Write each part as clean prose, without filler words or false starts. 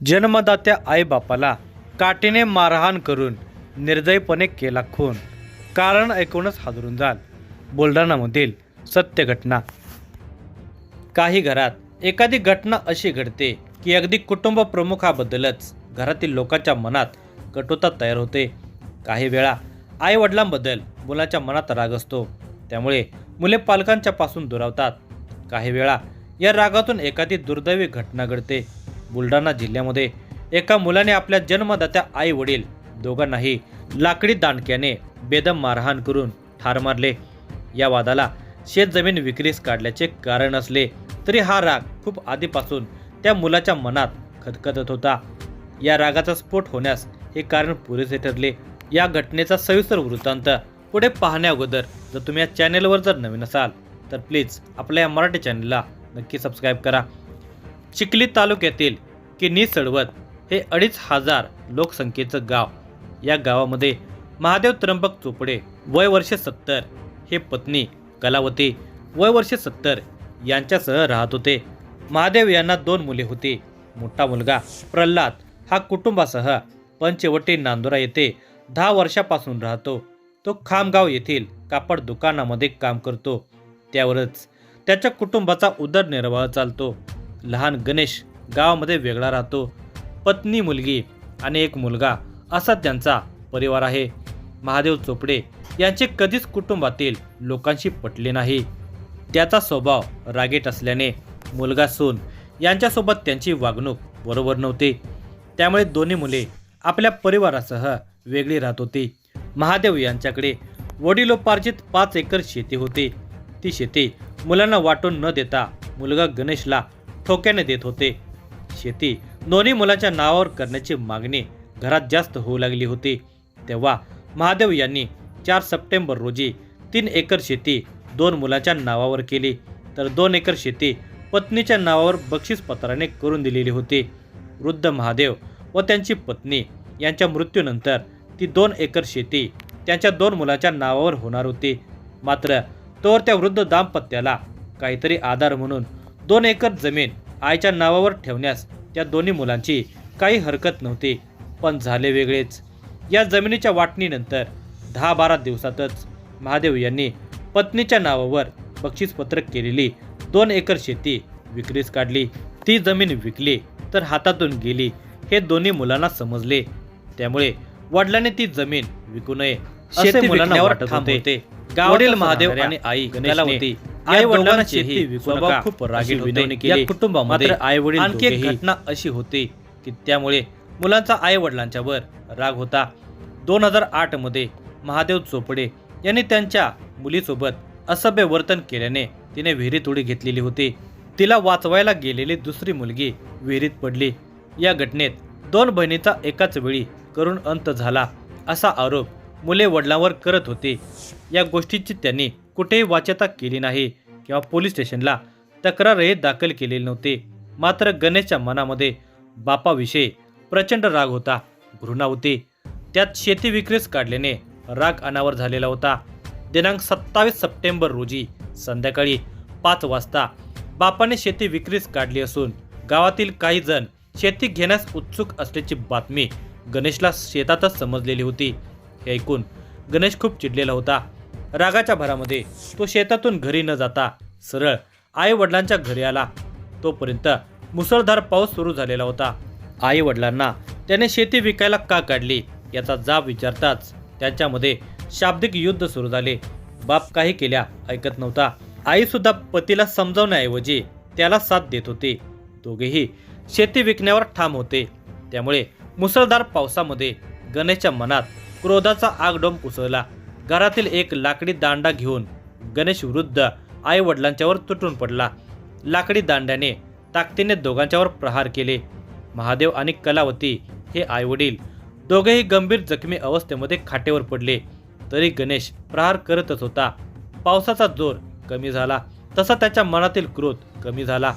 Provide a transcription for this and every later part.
जन्मदात्या आईबापाला काठीने मारहाण करून निर्दयीपणे केला खून. कारण ऐकूनच हादरून जाल. बुलढाणामधील सत्य घटना. काही घरात एखादी घटना अशी घडते की अगदी कुटुंब प्रमुखाबद्दलच घरातील लोकांच्या मनात कटुता तयार होते. काही वेळा आई वडिलांबद्दल मुलाच्या मनात राग असतो, त्यामुळे मुले पालकांच्या पासून दुरावतात. काही वेळा या रागातून एखादी दुर्दैवी घटना घडते. बुलढाणा जिल्ह्यामध्ये एका मुलाने आपल्या जन्मदात्या आई वडील दोघांनाही लाकडी दांडक्याने बेदम मारहाण करून ठार मारले. या वादाला शेतजमीन विक्रीस काढल्याचे कारण असले तरी हा राग खूप आधीपासून त्या मुलाच्या मनात खदखदत होता. या रागाचा स्फोट होण्यास हे कारण पुरेसे ठरले. या घटनेचा सविस्तर वृत्तांत पुढे पाहण्या अगोदर जर तुम्ही या चॅनेलवर जर नवीन असाल तर प्लीज आपल्या या मराठी चॅनलला नक्की सबस्क्राईब करा. चिखली तालुक्यातील किन्ही सडवत हे 2,500 लोकसंख्येचं गाव. या गावामध्ये महादेव त्र्यंबक चोपडे वय वर्ष 70 हे पत्नी कलावती वय वर्ष 70 यांच्यासह राहत होते. महादेव यांना 2 मुले होती. मोठा मुलगा प्रल्हाद हा कुटुंबासह पंचवटी नांदुरा येथे 10 वर्षापासून राहतो. तो खामगाव येथील कापड दुकानामध्ये काम करतो. त्यावरच त्याच्या कुटुंबाचा उदरनिर्वाह चालतो. लहान गणेश गावामध्ये वेगळा राहतो. पत्नी, मुलगी आणि एक मुलगा असा त्यांचा परिवार आहे. महादेव चोपडे यांचे कधीच कुटुंबातील लोकांशी पटले नाही. त्याचा स्वभाव रागीट असल्याने मुलगा सून यांच्यासोबत त्यांची वागणूक बरोबर नव्हती. त्यामुळे दोन्ही मुले आपल्या परिवारासह वेगळी राहत होती. महादेव यांच्याकडे वडिलोपार्जित 5 एकर शेती होती. ती शेती मुलांना वाटून न देता मुलगा गणेशला ठोक्याने देत होते. शेती दोन्ही मुलाच्या नावावर करण्याची मागणी घरात जास्त होऊ लागली होती. तेव्हा महादेव यांनी 4 सप्टेंबर रोजी 3 एकर शेती 2 मुलाच्या नावावर केली, तर 2 एकर शेती पत्नीच्या नावावर बक्षीसपत्राने करून दिलेली होती. वृद्ध महादेव व त्यांची पत्नी यांच्या मृत्यूनंतर ती 2 एकर शेती त्यांच्या 2 मुलाच्या नावावर होणार होती. मात्र तोवर त्या वृद्ध दाम्पत्याला काहीतरी आधार म्हणून 2 एकर जमीन आईच्या नावावर ठेवण्यास त्या दोन्ही मुलांची काही हरकत नव्हती. पण झाले वेगळेच. या जमिनीच्या वाटणीनंतर 10-12 दिवसातच महादेव यांनी पत्नीच्या नावावर बक्षीसपत्रक केलेली 2 एकर शेती विक्रीस काढली. ती जमीन विकली तर हातातून गेली हे दोन्ही मुलांना समजले. त्यामुळे वडिलांनी ती जमीन विकू नये असे मुलांना वाटत होते. वडील महादेव आणि आई कलावती आई वडिलांना शेती विकू नका खूप रागीट होते. या कुटुंबामध्ये आई वडील आणखी एक घटना अशी होती की त्यामुळे मुलांचा आई वडिलांच्यावर राग होता. 2008 मध्ये महादेव चोपडे यांनी त्यांच्या मुलीसोबत असभ्य वर्तन केल्याने तिने विहिरीत उडी घेतलेली होती. तिला वाचवायला गेलेली दुसरी मुलगी विहिरीत पडली. या घटनेत 2 बहिणीचा एकाच वेळी करून अंत झाला असा आरोप मुले वडिलांवर करत होते. या गोष्टीची त्यांनी कुठेही वाच्यता केली नाही किंवा पोलीस स्टेशनला तक्रारही दाखल केलेली नव्हती. मात्र गणेशच्या मनामध्ये बापाविषयी प्रचंड राग होता, घृणा होती. त्यात शेती विक्रीस काढल्याने राग अनावर झालेला होता. दिनांक 27 सप्टेंबर रोजी संध्याकाळी 5 वाजता बापाने शेती विक्रीस काढली असून गावातील काही जण शेती घेण्यास उत्सुक असल्याची बातमी गणेशला शेतातच समजलेली होती. हे ऐकून गणेश खूप चिडलेला होता. रागाच्या भरामध्ये तो शेतातून घरी न जाता सरळ आई वडिलांच्या घरी आला. तोपर्यंत मुसळधार पाऊस सुरू झालेला होता. आई वडिलांना त्याने शेती विकायला का काढली याचा जाब विचारताच त्यांच्यामध्ये शाब्दिक युद्ध सुरू झाले. बाप काही केल्या ऐकत नव्हता. आई सुद्धा पतीला समजावण्याऐवजी त्याला साथ देत होती. दोघेही शेती विकण्यावर ठाम होते. त्यामुळे मुसळधार पावसामध्ये गणेशच्या मनात क्रोधाचा आगडोंब उसळला. घरातील एक लाकडी दांडा घेऊन गणेश वृद्ध आई वडिलांच्यावर तुटून पडला. लाकडी दांड्याने ताकदीने दोघांच्यावर प्रहार केले. महादेव आणि कलावती हे आई वडील दोघेही गंभीर जखमी अवस्थेमध्ये खाटेवर पडले. तरी गणेश प्रहार करतच होता. पावसाचा जोर कमी झाला तसा त्याच्या मनातील क्रोध कमी झाला.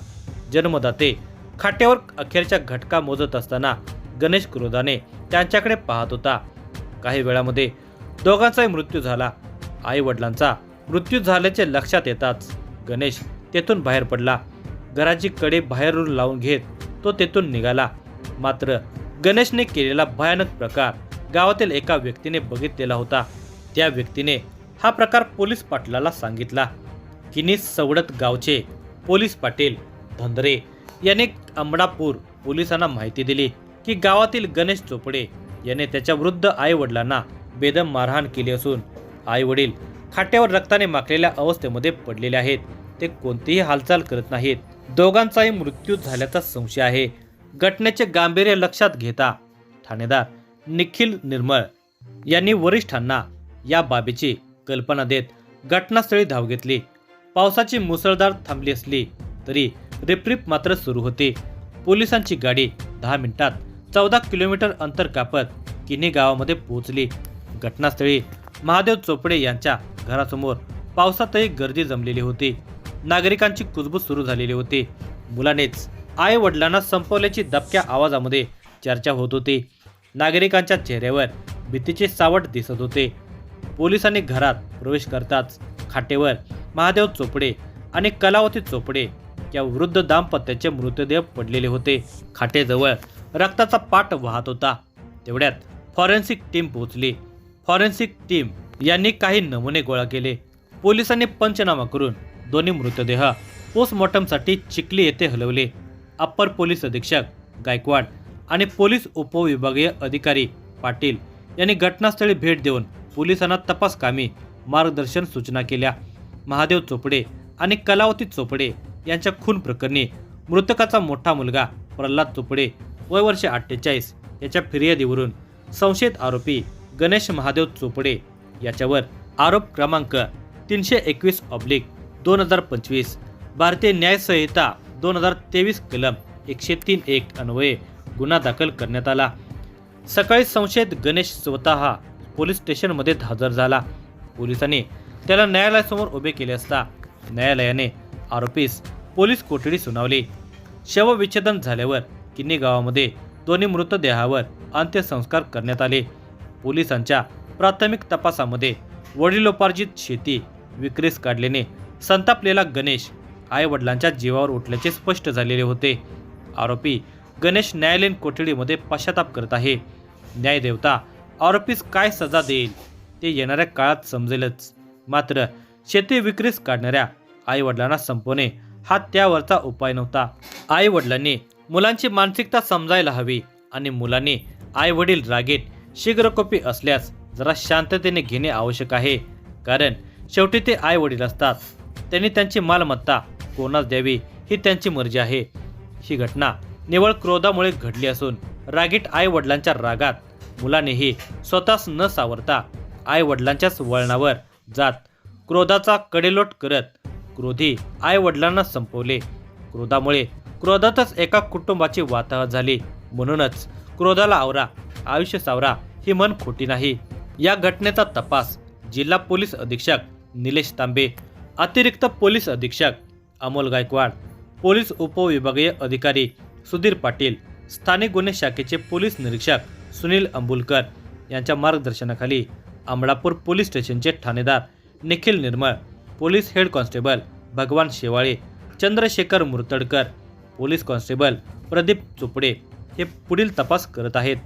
जन्मदाते खाट्यावर अखेरच्या घटका मोजत असताना गणेश क्रोधाने त्यांच्याकडे पाहत होता. काही वेळामध्ये दोघांचाही मृत्यू झाला. आई वडिलांचा मृत्यू झाल्याचे लक्षात येताच गणेश तेथून बाहेर पडला. घराची कडी बाहेरून लावून घेत तो तेथून निघाला. मात्र गणेशने केलेला भयानक प्रकार गावातील एका व्यक्तीने बघितलेला होता. त्या व्यक्तीने हा प्रकार पोलीस पाटलाला सांगितला. किनी सवडत गावचे पोलीस पाटील धंदरे याने अमडापूर पोलिसांना माहिती दिली की गावातील गणेश चोपडे याने त्याच्या वृद्ध आई वडिलांना बेदम मारहाण केली असून आई वडील खाट्यावर रक्ताने माखलेल्या अवस्थेमध्ये पडलेले आहेत. ते कोणतीही हालचाल करत नाहीत. दोघांचाही मृत्यू झाल्याचा संशय आहे. घटनेचे गांभीर्य लक्षात घेता ठाणेदार निखिल निर्मळ यांनी वरिष्ठांना या बाबीची कल्पना देत घटनास्थळी धाव घेतली. पावसाची मुसळधार थांबली असली तरी रिपरिप मात्र सुरू होती. पोलिसांची गाडी 10 मिनिटात 14 किलोमीटर अंतर कापत किनी गावामध्ये पोहोचली. घटनास्थळी महादेव चोपडे यांच्या घरासमोर पावसातही गर्दी जमलेली होती. नागरिकांची कुजबूज सुरू झालेली होती. मुलानेच आई वडिलांना संपवल्याची दबक्या आवाजामध्ये चर्चा होत होती. नागरिकांच्या चेहऱ्यावर भीतीचे सावट दिसत होते. पोलिसांनी घरात प्रवेश करताच खाटेवर महादेव चोपडे आणि कलावती चोपडे या वृद्ध दाम्पत्याचे मृतदेह पडलेले होते. खाटेजवळ रक्ताचा पाट वाहत होता. तेवढ्यात फॉरेन्सिक टीम पोहोचली. फॉरेन्सिक टीम यांनी काही नमुने गोळा केले. पोलिसांनी पंचनामा करून दोन्ही मृतदेह पोस्टमॉर्टमसाठी चिखली येथे हलवले. अप्पर पोलीस अधीक्षक गायकवाड आणि पोलीस उपविभागीय अधिकारी पाटील यांनी घटनास्थळी भेट देऊन पोलिसांना तपास कामी मार्गदर्शन सूचना केल्या. महादेव चोपडे आणि कलावती चोपडे यांच्या खून प्रकरणी मृतकाचा मोठा मुलगा प्रल्हाद चोपडे वय वर्ष 48 याच्या फिर्यादीवरून संशयित आरोपी गणेश महादेव चोपडे याच्यावर आरोप क्रमांक 321/2025 भारतीय न्याय संहिता 2023 कलम 103(1) अन्वये गुन्हा दाखल करण्यात आला. सकाळी संशयित गणेश स्वतः पोलीस स्टेशनमध्ये हजर झाला. पोलिसांनी त्याला न्यायालयासमोर उभे केले असता न्यायालयाने आरोपीस पोलीस कोठडी सुनावली. शवविच्छेदन झाल्यावर किन्नी गावामध्ये दोन्ही मृतदेहावर अंत्यसंस्कार करण्यात आले. पोलिसांच्या प्राथमिक तपासामध्ये वडिलोपार्जित शेती विक्रीस काढल्याने संतापलेला गणेश आई वडिलांच्या जीवावर उठल्याचे स्पष्ट झालेले होते. आरोपी गणेश न्यायालयीन कोठडीमध्ये पश्चाताप करत आहे. न्यायदेवता आरोपीस काय सजा देईल ते येणाऱ्या काळात समजेलच. मात्र शेती विक्रीस काढणाऱ्या आई वडिलांना संपवणे हा त्यावरचा उपाय नव्हता. आई वडिलांनी मुलांची मानसिकता समजायला हवी आणि मुलांनी आई वडील रागीट शीघ्रकोपी असल्यास जरा शांततेने घेणे आवश्यक आहे. कारण शेवटी ते आई वडील असतात. त्यांनी त्यांची मालमत्ता कोणास द्यावी ही त्यांची मर्जी आहे. ही घटना निव्वळ क्रोधामुळे घडली असून रागीट आई वडिलांच्या रागात मुलानेही स्वतःच न सावरता आई वडिलांच्याच वळणावर जात क्रोधाचा कडेलोट करत क्रोधी आई वडिलांना संपवले. क्रोधातच एका कुटुंबाची वाताहत झाली. म्हणूनच क्रोधाला आवरा आयुष्य सावरा ही मन खोटी नाही. या घटनेचा तपास जिल्हा पोलीस अधीक्षक निलेश तांबे, अतिरिक्त पोलीस अधीक्षक अमोल गायकवाड, पोलीस उपविभागीय अधिकारी सुधीर पाटील, स्थानिक गुन्हे शाखेचे पोलीस निरीक्षक सुनील अंबुलकर यांच्या मार्गदर्शनाखाली अमडापूर पोलीस स्टेशनचे ठाणेदार निखिल निर्मळ, पोलीस हेड कॉन्स्टेबल भगवान शेवाळे, चंद्रशेखर मुर्तडकर, पोलीस कॉन्स्टेबल प्रदीप चोपडे हे पुढील तपास करत आहेत.